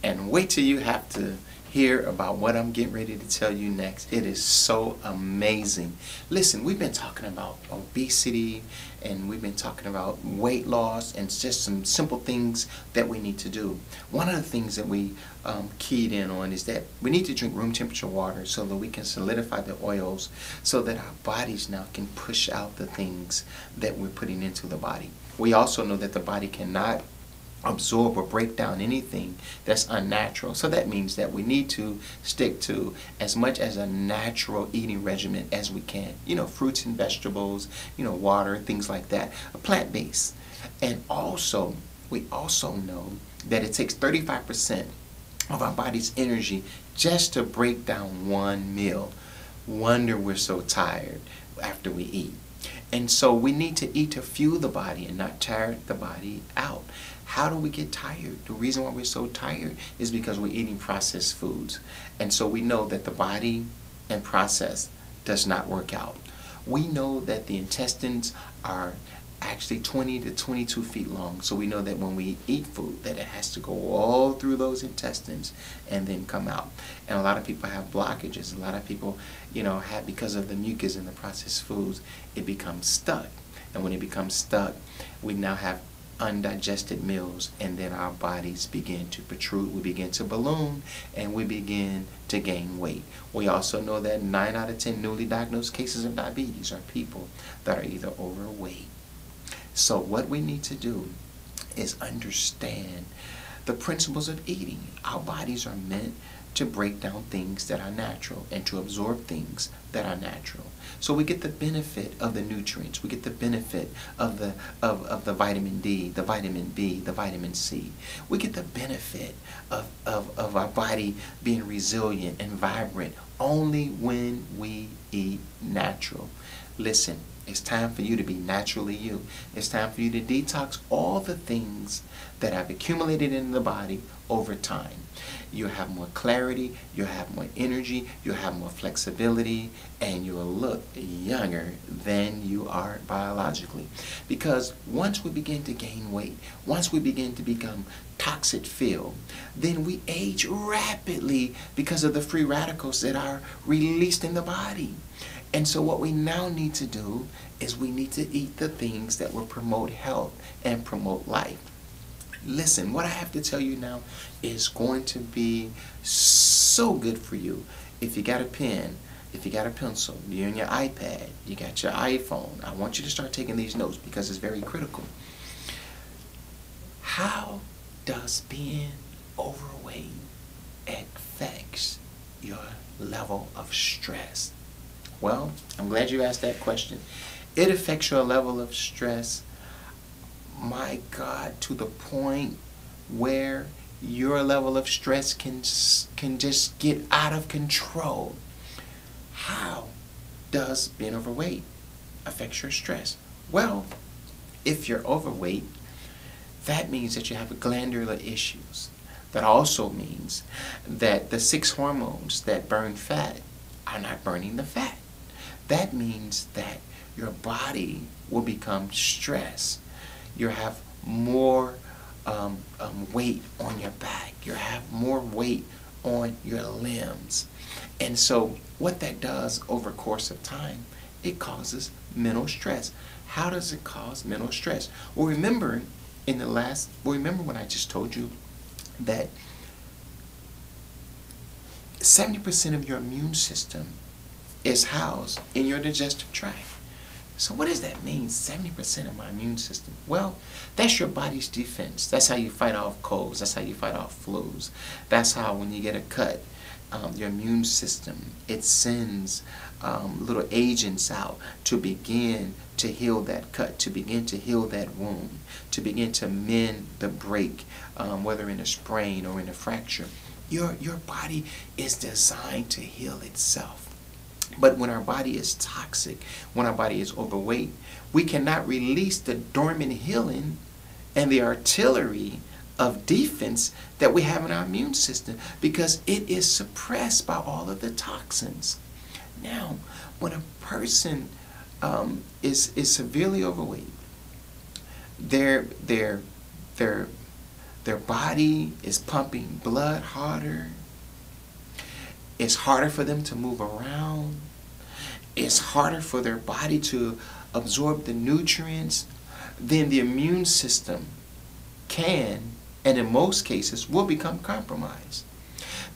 And wait till you have to hear about what I'm getting ready to tell you next. It is so amazing. Listen, we've been talking about obesity and we've been talking about weight loss and just some simple things that we need to do. One of the things that we keyed in on is that we need to drink room temperature water so that we can solidify the oils so that our bodies now can push out the things that we're putting into the body. We also know that the body cannot absorb or break down anything that's unnatural. So that means that we need to stick to as much as a natural eating regimen as we can. You know, fruits and vegetables, you know, water, things like that. A plant-based. And also, we also know that it takes 35% of our body's energy just to break down one meal. Wonder we're so tired after we eat. And so we need to eat to fuel the body and not tire the body out. How do we get tired? The reason why we're so tired is because we're eating processed foods. And so we know that the body and process does not work out. We know that the intestines are actually 20 to 22 feet long. So we know that when we eat food, that it has to go all through those intestines and then come out. And a lot of people have blockages. A lot of people, you know, have, because of the mucus in the processed foods, it becomes stuck. And when it becomes stuck, we now have undigested meals, and then our bodies begin to protrude, we begin to balloon, and we begin to gain weight. We also know that 9 out of 10 newly diagnosed cases of diabetes are people that are either overweight. So what we need to do is understand the principles of eating. Our bodies are meant to break down things that are natural and to absorb things that are natural. So we get the benefit of the nutrients. We get the benefit of the vitamin D, the vitamin B, the vitamin C. We get the benefit of our body being resilient and vibrant only when we eat natural. Listen, it's time for you to be naturally you. It's time for you to detox all the things that have accumulated in the body over time. You'll have more clarity, you'll have more energy, you'll have more flexibility, and you'll look younger than you are biologically. Because once we begin to gain weight, once we begin to become toxic filled, then we age rapidly because of the free radicals that are released in the body. And so what we now need to do is we need to eat the things that will promote health and promote life. Listen, what I have to tell you now is going to be so good for you. If you got a pen, if you got a pencil, you're on your iPad, you got your iPhone, I want you to start taking these notes because it's very critical. How does being overweight affect your level of stress? Well, I'm glad you asked that question. It affects your level of stress, my God, to the point where your level of stress can just get out of control. How does being overweight affect your stress? Well, if you're overweight, that means that you have glandular issues. That also means that the 6 hormones that burn fat are not burning the fat. That means that your body will become stressed. You have more weight on your back. You have more weight on your limbs. And so what that does over the course of time, it causes mental stress. How does it cause mental stress? Well, remember when I just told you that 70% of your immune system is housed in your digestive tract. So what does that mean, 70% of my immune system? Well, that's your body's defense. That's how you fight off colds. That's how you fight off flus. That's how when you get a cut, your immune system, it sends little agents out to begin to heal that cut, to begin to heal that wound, to begin to mend the break, whether in a sprain or in a fracture. Your body is designed to heal itself. But when our body is toxic, when our body is overweight, we cannot release the dormant healing and the artillery of defense that we have in our immune system because it is suppressed by all of the toxins. Now, when a person is severely overweight, their Their body is pumping blood harder. It's harder for them to move around. It's harder for their body to absorb the nutrients. Then the immune system can, and in most cases, will become compromised.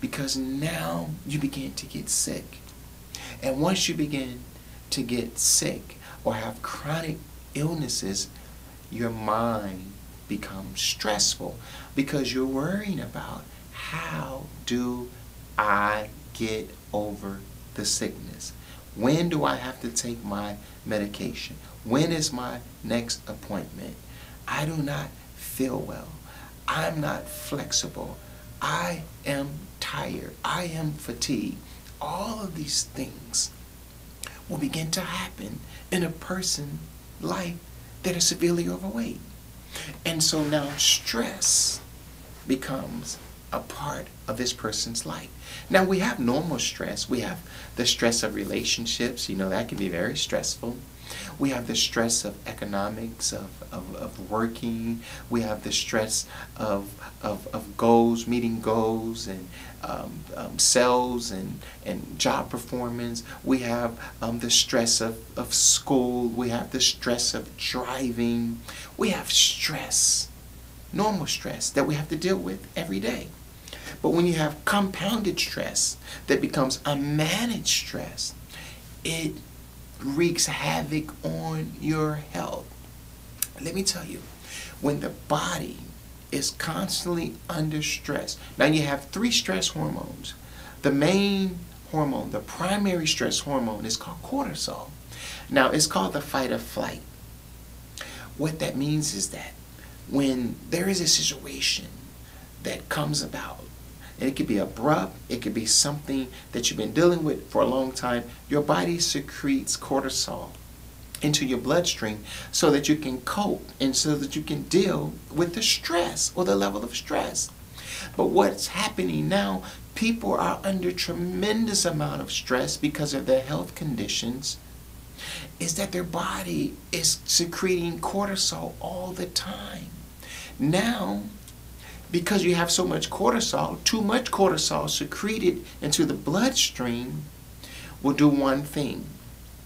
Because now you begin to get sick. And once you begin to get sick or have chronic illnesses, your mind becomes stressful because you're worrying about, how do I get over the sickness? When do I have to take my medication? When is my next appointment? I do not feel well. I'm not flexible. I am tired. I am fatigued. All of these things will begin to happen in a person's life that is severely overweight. And so now stress becomes a part of this person's life. Now we have normal stress. We have the stress of relationships. You know, that can be very stressful. We have the stress of economics, of working. We have the stress of goals, meeting goals, and sales and job performance. We have the stress of school. We have the stress of driving. We have stress, normal stress, that we have to deal with every day. But when you have compounded stress that becomes unmanaged stress, it wreaks havoc on your health. Let me tell you, when the body is constantly under stress, now you have 3 stress hormones. The main hormone, the primary stress hormone, is called cortisol. Now it's called the fight or flight. What that means is that when there is a situation that comes about, and it could be abrupt, it could be something that you've been dealing with for a long time, your body secretes cortisol into your bloodstream so that you can cope and so that you can deal with the stress or the level of stress. But what's happening now, people are under tremendous amount of stress because of their health conditions, is that their body is secreting cortisol all the time. Now, because you have so much cortisol, too much cortisol secreted into the bloodstream will do one thing.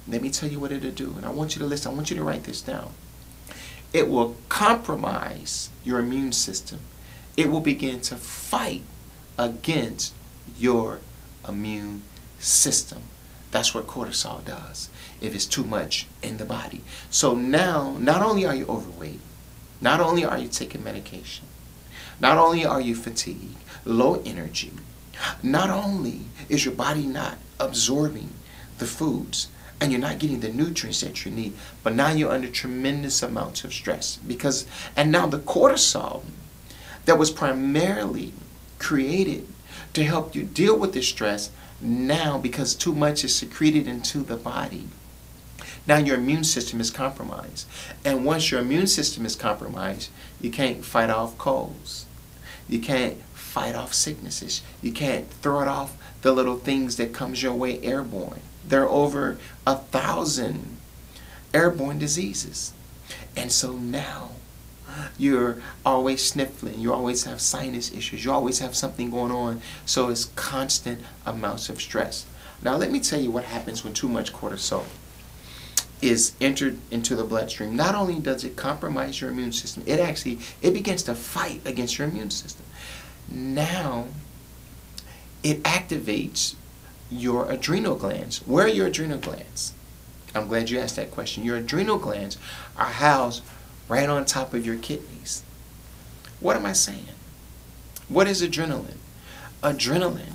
Let me tell you what it'll do. And I want you to listen. I want you to write this down. It will compromise your immune system. It will begin to fight against your immune system. That's what cortisol does if it's too much in the body. So now, not only are you overweight, not only are you taking medication, not only are you fatigued, low energy, not only is your body not absorbing the foods and you're not getting the nutrients that you need, but now you're under tremendous amounts of stress. And now the cortisol that was primarily created to help you deal with the stress, now because too much is secreted into the body, now your immune system is compromised. And once your immune system is compromised, you can't fight off colds. You can't fight off sicknesses. You can't throw it off the little things that comes your way airborne. There are over 1,000 airborne diseases. And so now you're always sniffling. You always have sinus issues. You always have something going on. So it's constant amounts of stress. Now let me tell you what happens when too much cortisol is entered into the bloodstream. Not only does it compromise your immune system, it begins to fight against your immune system. Now it activates your adrenal glands. Where are your adrenal glands? I'm glad you asked that question. Your adrenal glands are housed right on top of your kidneys. What am I saying? What is adrenaline? Adrenaline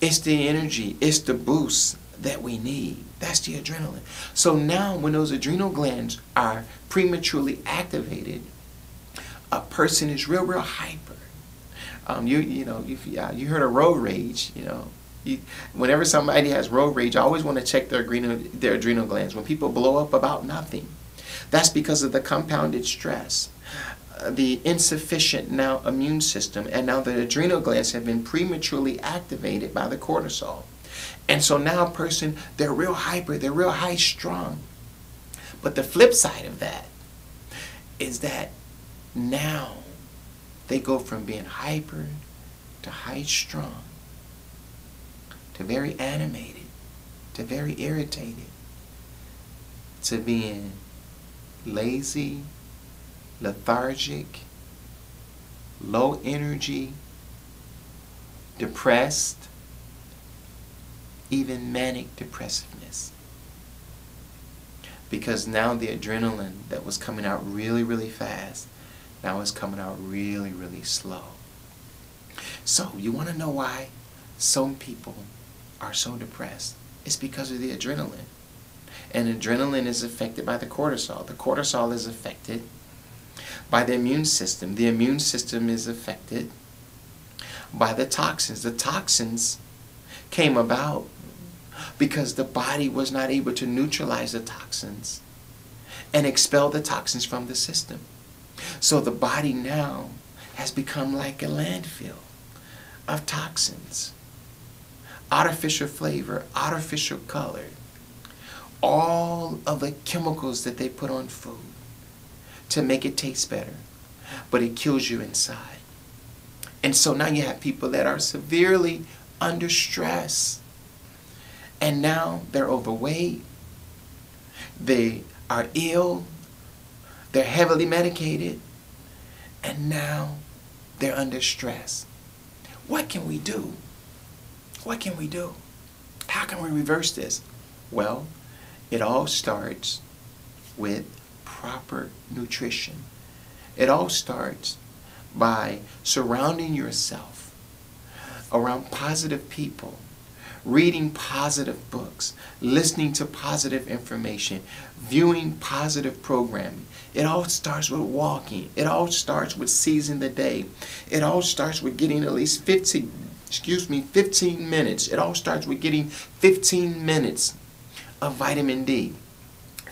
is the energy, it's the boost that we need. That's the adrenaline. So now when those adrenal glands are prematurely activated, a person is real hyper. You heard of road rage. Whenever somebody has road rage, I always want to check their adrenal glands. When people blow up about nothing, that's because of the compounded stress, the insufficient now immune system, and now the adrenal glands have been prematurely activated by the cortisol. And so now a person, they're real hyper, they're real high strung. But the flip side of that is that now They go from being hyper to high strung to very animated to very irritated to being lazy, lethargic, low energy, depressed, even manic depressiveness. Because now the adrenaline that was coming out really, really fast, now it's coming out really, really slow. So you want to know why some people are so depressed? It's because of the adrenaline. And adrenaline is affected by the cortisol. The cortisol is affected by the immune system. The immune system is affected by the toxins. The toxins came about because the body was not able to neutralize the toxins and expel the toxins from the system. So the body now has become like a landfill of toxins. Artificial flavor, artificial color, all of the chemicals that they put on food to make it taste better, but it kills you inside. And so now you have people that are severely under stress, and now they're overweight, they are ill, they're heavily medicated, and now they're under stress. What can we do? What can we do? How can we reverse this? Well, it all starts with proper nutrition. It all starts by surrounding yourself around positive people, reading positive books, listening to positive information, viewing positive programming. It all starts with walking. It all starts with seizing the day. It all starts with getting at least 15 minutes. It all starts with getting 15 minutes of vitamin D,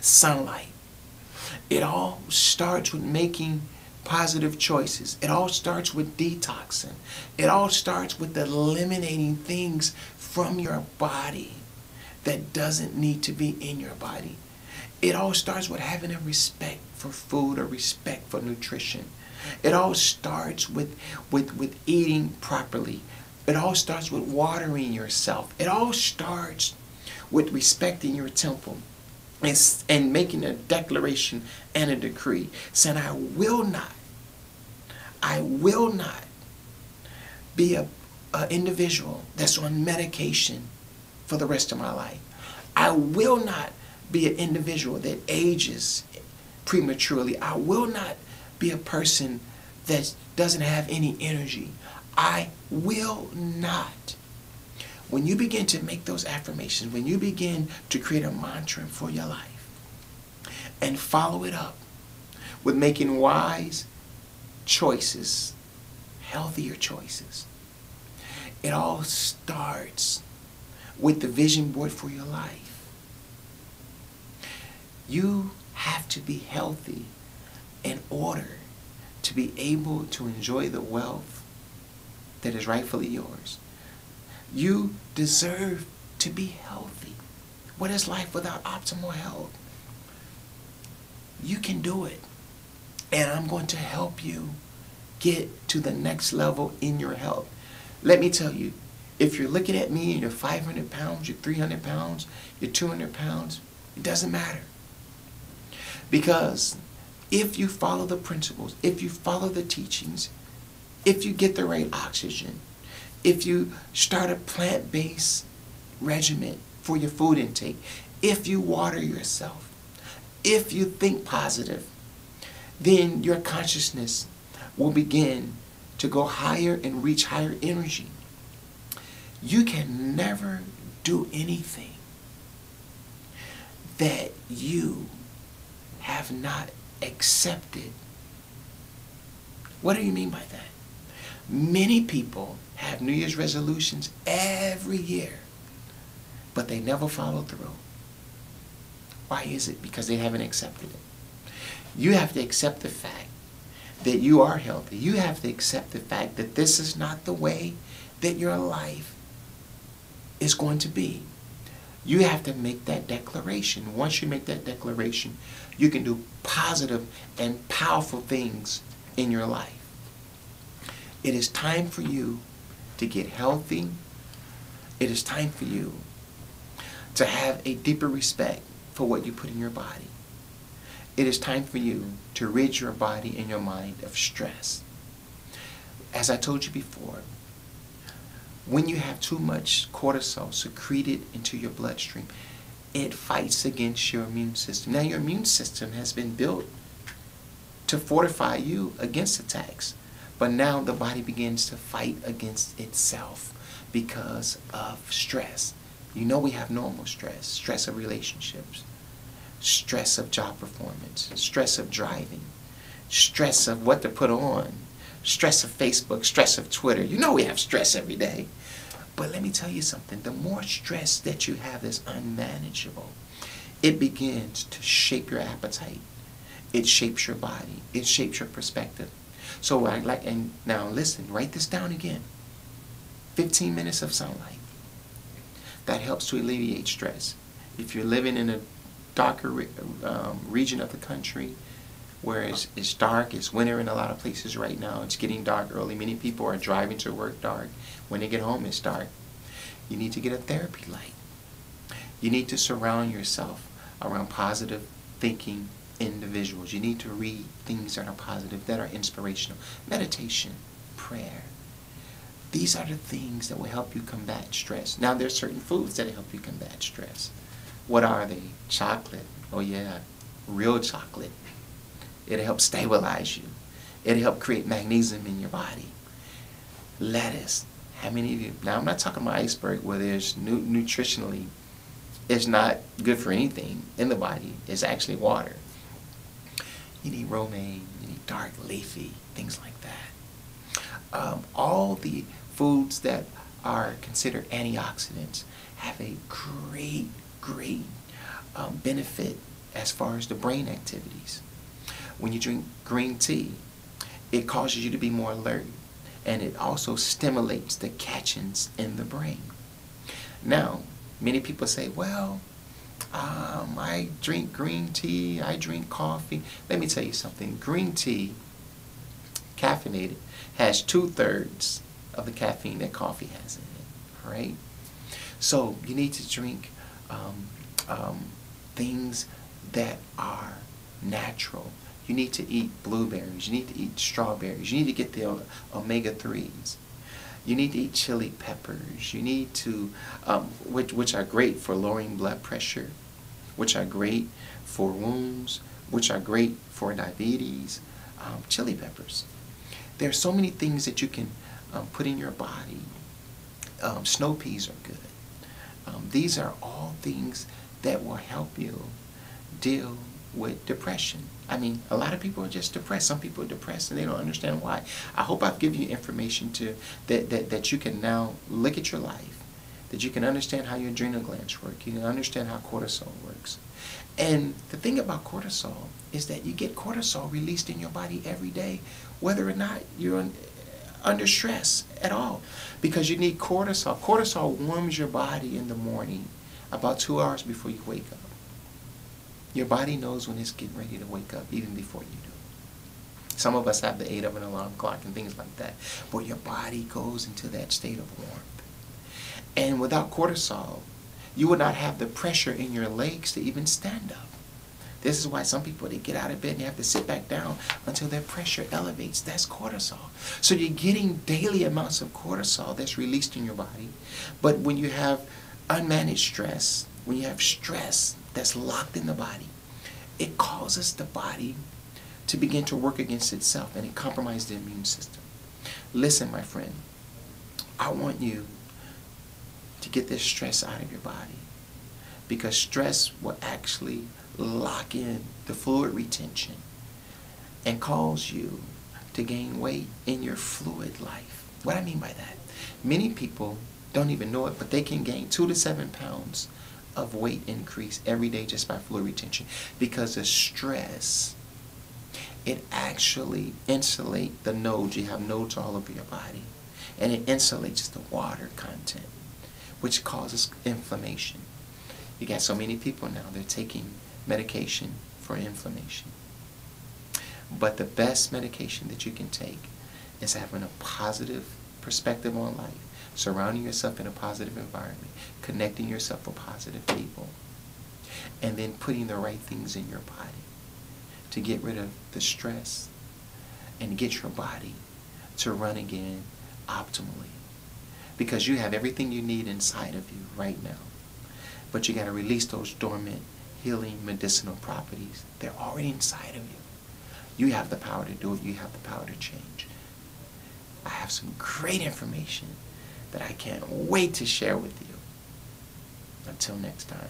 sunlight. It all starts with making positive choices. It all starts with detoxing. It all starts with eliminating things from your body that doesn't need to be in your body. It all starts with having a respect for food, a respect for nutrition. It all starts with eating properly. It all starts with watering yourself. It all starts with respecting your temple and making a declaration and a decree saying, I will not be an individual that's on medication for the rest of my life. I will not be an individual that ages prematurely. I will not be a person that doesn't have any energy. I will not. When you begin to make those affirmations, when you begin to create a mantra for your life and follow it up with making wise choices, healthier choices, it all starts with the vision board for your life. You have to be healthy in order to be able to enjoy the wealth that is rightfully yours. You deserve to be healthy. What is life without optimal health? You can do it. And I'm going to help you get to the next level in your health. Let me tell you, if you're looking at me and you're 500 pounds, you're 300 pounds, you're 200 pounds, it doesn't matter. Because if you follow the principles, if you follow the teachings, if you get the right oxygen, if you start a plant-based regimen for your food intake, if you water yourself, if you think positive, then your consciousness will begin to go higher and reach higher energy. You can never do anything that you have not accepted. What do you mean by that? Many people have New Year's resolutions every year, but they never follow through. Why is it? Because they haven't accepted it. You have to accept the fact that you are healthy. You have to accept the fact that this is not the way that your life is going to be. You have to make that declaration. Once you make that declaration, you can do positive and powerful things in your life. It is time for you to get healthy. It is time for you to have a deeper respect for what you put in your body. It is time for you to rid your body and your mind of stress. As I told you before, when you have too much cortisol secreted into your bloodstream, it fights against your immune system. Now, your immune system has been built to fortify you against attacks, but now the body begins to fight against itself because of stress. You know we have normal stress, stress of relationships, stress of job performance, stress of driving, stress of what to put on, stress of Facebook, stress of Twitter. You know we have stress every day. But let me tell you something. The more stress that you have that's unmanageable, it begins to shape your appetite. It shapes your body. It shapes your perspective. So and now listen, write this down again. 15 minutes of sunlight. That helps to alleviate stress. If you're living in a darker region of the country where it's dark, it's winter in a lot of places right now, it's getting dark early. Many people are driving to work dark. When they get home, it's dark. You need to get a therapy light. You need to surround yourself around positive thinking individuals. You need to read things that are positive, that are inspirational. Meditation, prayer. These are the things that will help you combat stress. Now, there's certain foods that help you combat stress. What are they? Chocolate. Oh yeah, real chocolate. It'll help stabilize you. It'll help create magnesium in your body. Lettuce. How many of you? Now, I'm not talking about iceberg where there's nutritionally, it's not good for anything in the body. It's actually water. You need romaine. You need dark leafy, things like that. All the foods that are considered antioxidants have a great benefit as far as the brain activities. When you drink green tea, it causes you to be more alert, and it also stimulates the catchings in the brain. Now, many people say, well, I drink green tea, I drink coffee. Let me tell you something. Green tea, caffeinated, has 2/3 of the caffeine that coffee has in it, all right? So you need to drink things that are natural. You need to eat blueberries. You need to eat strawberries. You need to get the omega-3s. You need to eat chili peppers. You need to, which are great for lowering blood pressure, which are great for wounds, which are great for diabetes. Chili peppers. There are so many things that you can put in your body. Snow peas are good. These are all things that will help you deal with depression. I mean, a lot of people are just depressed. Some people are depressed and they don't understand why. I hope I've given you information that you can now look at your life, that you can understand how your adrenal glands work, you can understand how cortisol works. And the thing about cortisol is that you get cortisol released in your body every day, whether or not you're under stress at all, because you need cortisol. Cortisol warms your body in the morning about 2 hours before you wake up. Your body knows when it's getting ready to wake up, even before you do. Some of us have the 8 of an alarm clock and things like that, but your body goes into that state of warmth. And without cortisol, you would not have the pressure in your legs to even stand up. This is why some people, they get out of bed and they have to sit back down until their pressure elevates. That's cortisol. So you're getting daily amounts of cortisol that's released in your body. But when you have unmanaged stress, when you have stress that's locked in the body, it causes the body to begin to work against itself, and it compromises the immune system. Listen, my friend, I want you to get this stress out of your body, because stress will actually lock in the fluid retention and cause you to gain weight in your fluid life. What I mean by that, many people don't even know it, but they can gain 2 to 7 pounds of weight increase every day just by fluid retention, because the stress, it actually insulates the nodes. You have nodes all over your body, and it insulates the water content, which causes inflammation. You got so many people now, they're taking medication for inflammation. But the best medication that you can take is having a positive perspective on life, surrounding yourself in a positive environment, connecting yourself with positive people, and then putting the right things in your body to get rid of the stress and get your body to run again optimally. Because you have everything you need inside of you right now. But you got to release those dormant, healing, medicinal properties. They're already inside of you. You have the power to do it. You have the power to change. I have some great information that I can't wait to share with you. Until next time.